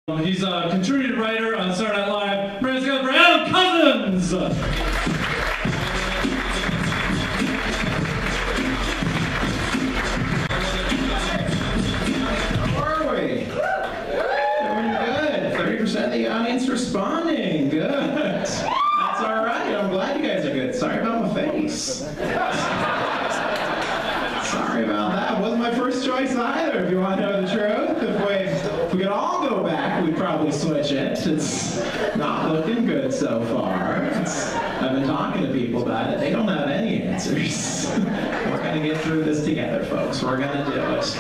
He's a contributing writer on Saturday Night Live. Praise God for Adam Cozens! How are we? Doing good. 30% of the audience responding. Good. That's all right. I'm glad you guys are good. Sorry about my face. Sorry about that. Wasn't my first choice either, if you want to know the truth. If we could all go back, we'd probably switch it. It's not looking good so far. I've been talking to people about it. They don't have any answers. We're going to get through this together, folks. We're going to do it.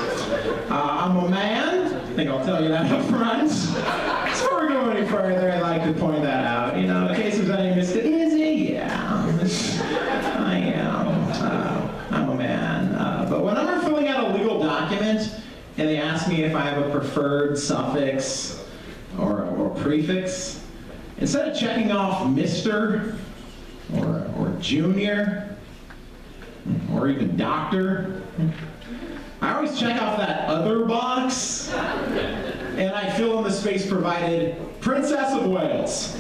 I'm a man. I think I'll tell you that up front. Before we go any further, I'd like to point that out. You know, in case there's any mistake. Is he? Yeah. I am. I'm a man. But when I'm filling out a legal document, and they ask me if I have a preferred suffix or prefix, instead of checking off Mr. or Junior or even Doctor, I always check off that other box and I fill in the space provided Princess of Wales.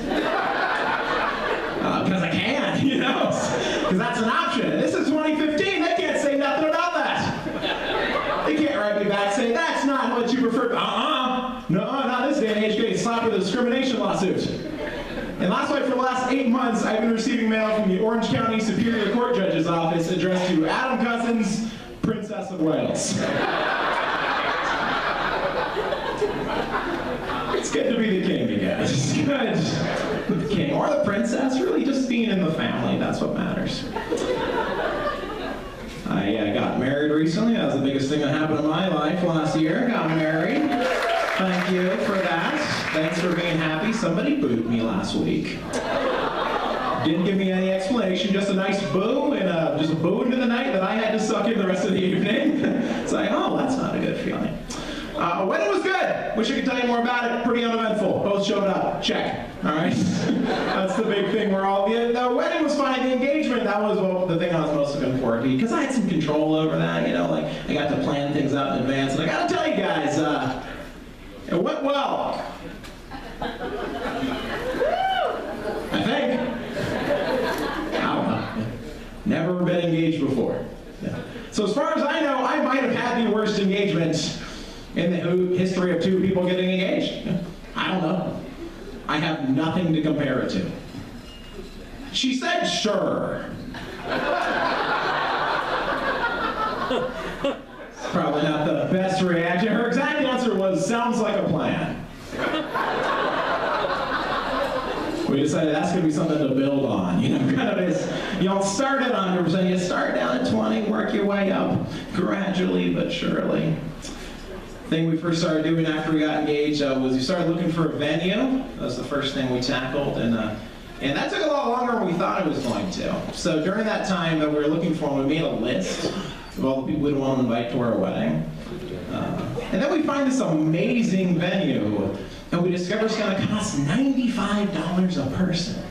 Because I can, you know, because that's an option. And this is 2015, they can't say nothing about that. They can't write me back saying, that's not what you prefer. No, not this day and age, getting slapped with a discrimination lawsuit. And last night, for the last 8 months, I've been receiving mail from the Orange County Superior Court Judge's office addressed to Adam Cozens, Princess of Wales. It's good to be the king again. It's good. The king or the princess, really just being in the family, that's what matters. I got married recently. That was the biggest thing that happened in my life last year. Got married. Thank you for that. Thanks for being happy. Somebody booed me last week. Didn't give me any explanation, just a nice boo, and just a boo into the night that I had to suck in the rest of the evening. It's like, oh, that's not a good feeling. Wedding was good. Wish I could tell you more about it. Pretty uneventful. Both showed up. Check. All right. That's the big thing. The wedding was fine. The engagement, that was the thing I was most looking forward to, because I had some control over that. You know, like I got to plan things out in advance. And I got to tell you guys, it went well. I think. I don't know. Never been engaged before. Yeah. So as far as I know, I might have had the worst engagement in the history of two people getting engaged. I don't know. I have nothing to compare it to. She said, sure. It's probably not the best reaction. Her exact answer was, sounds like a plan. We decided that's going to be something to build on. You know, kind of is, you don't start at 100%, you start down at 20, work your way up gradually but surely. The thing we first started doing after we got engaged was we started looking for a venue. That was the first thing we tackled, and that took a lot longer than we thought it was going to. So during that time that we were looking for, we made a list of all the people we'd want to invite to our wedding. And then we find this amazing venue, and we discover it's going to cost $95 a person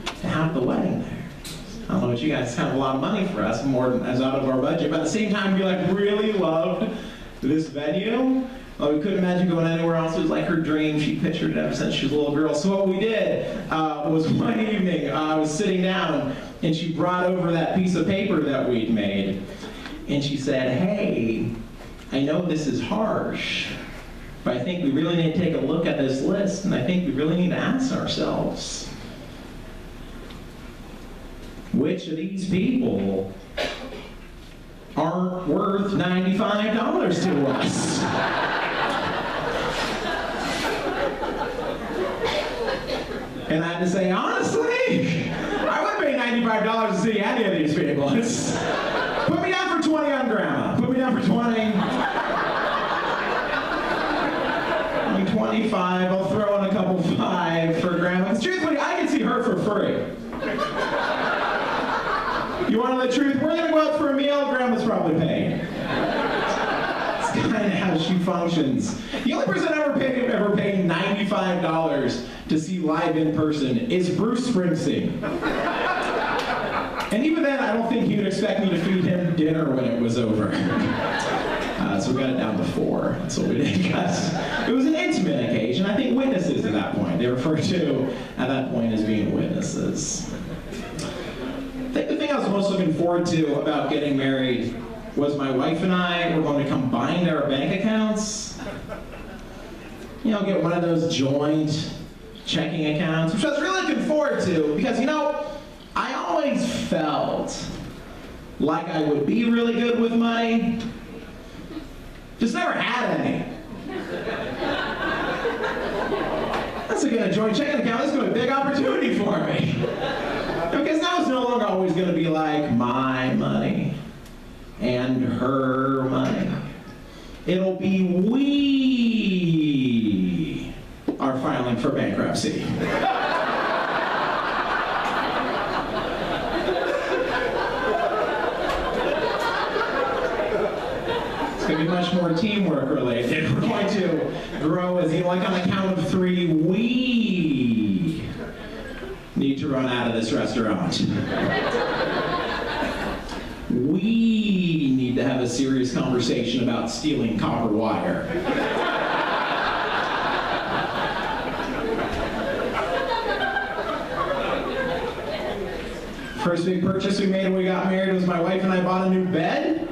to have the wedding there. I don't know what you guys, it's kind of a lot of money for us, more than as out of our budget, but at the same time we really loved this venue. We couldn't imagine going anywhere else. It was like her dream. She pictured it ever since she was a little girl. So what we did was one evening, I was sitting down, and she brought over that piece of paper that we'd made. And she said, hey, I know this is harsh, but I think we really need to take a look at this list, and I think we really need to ask ourselves, which of these people aren't worth $95 to us? And I had to say, honestly, I wouldn't pay $95 to see any of these people. Put me down for 20 on Grandma. Put me down for 20. 25. I'll throw in a couple 5 for Grandma. Because truthfully, I can see her for free. You want to know the truth? We're going to go out for a meal. Grandma's probably paying. It's kind of how she functions. The only person ever paid $95 to see live in person is Bruce Springsteen. And even then, I don't think he would expect me to feed him dinner when it was over. So we got it down to 4. That's what we did, because it was an intimate occasion. I think that point. They refer to at that point as being witnesses. I think the thing I was most looking forward to about getting married was my wife and I were going to combine our bank accounts. You know, get one of those joint checking accounts, which I was really looking forward to because, you know, I always felt like I would be really good with money, just never had any. That's like a joint checking account. This is going to be a big opportunity for me. Because now it's no longer always going to be like my money and her money. It'll be we are filing for bankruptcy. It's going to be much more teamwork related. We're going to grow as, you know, like on the count of 3, we need to run out of this restaurant. We need to have a serious conversation about stealing copper wire. First big purchase we made when we got married was my wife and I bought a new bed.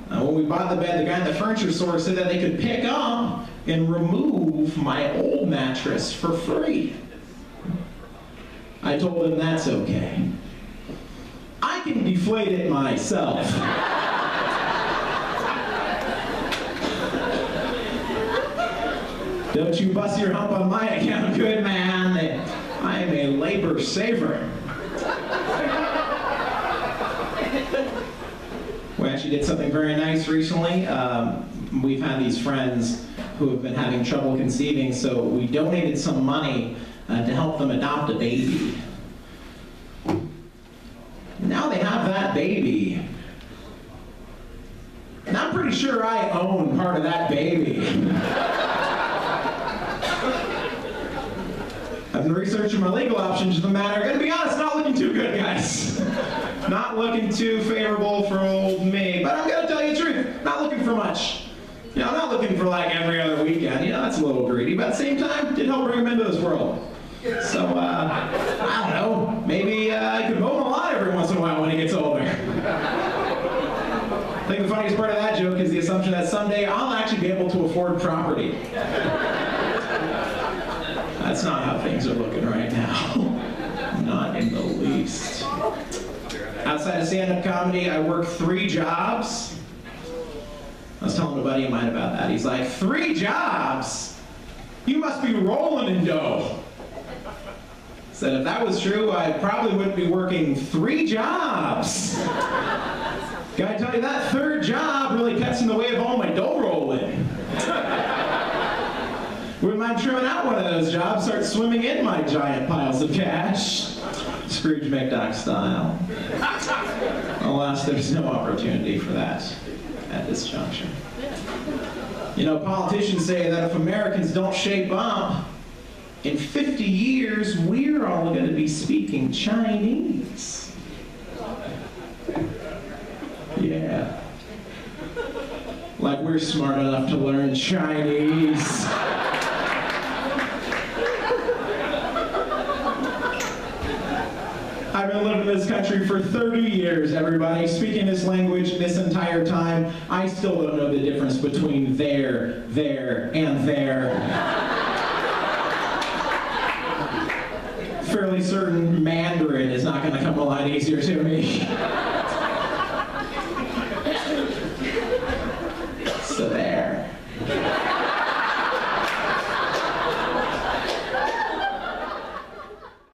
When we bought the bed, the guy at the furniture store said that they could pick up and remove my old mattress for free. I told him that's okay. I can deflate it myself. Don't you bust your hump on my account, good man. I am a labor saver. We actually did something very nice recently. We've had these friends who have been having trouble conceiving, so we donated some money to help them adopt a baby. Now they have that baby. And I'm pretty sure I own part of that baby. I've been researching my legal options in the matter. I'm gonna be honest, not looking too good, guys. Not looking too favorable for old me. But I'm gonna tell you the truth, not looking for much. You know, I'm not looking for like every other weekend. You know, that's a little greedy, but at the same time, did help bring him into this world. So, I don't know, maybe I could mow him a lot every once in a while when he gets older. I think the funniest part of that joke is the assumption that someday I'll actually be able to afford property. That's not how things are looking right now. Not in the least. Outside of stand-up comedy, I work 3 jobs. I was telling a buddy of mine about that. He's like, 3 jobs? You must be rolling in dough. Said if that was true, I probably wouldn't be working 3 jobs. Gotta tell you, that 3rd job really cuts in the way of all my dough rolling. Wouldn't mind trimming out one of those jobs, start swimming in my giant piles of cash. Scrooge McDuck style. Alas, there's no opportunity for that at this juncture. You know, politicians say that if Americans don't shape up, in 50 years, we're all going to be speaking Chinese. Yeah. Like we're smart enough to learn Chinese. I've been living in this country for 30 years, everybody. Speaking this language this entire time, I still don't know the difference between there, and there. Fairly certain Mandarin is not going to come a lot easier to me.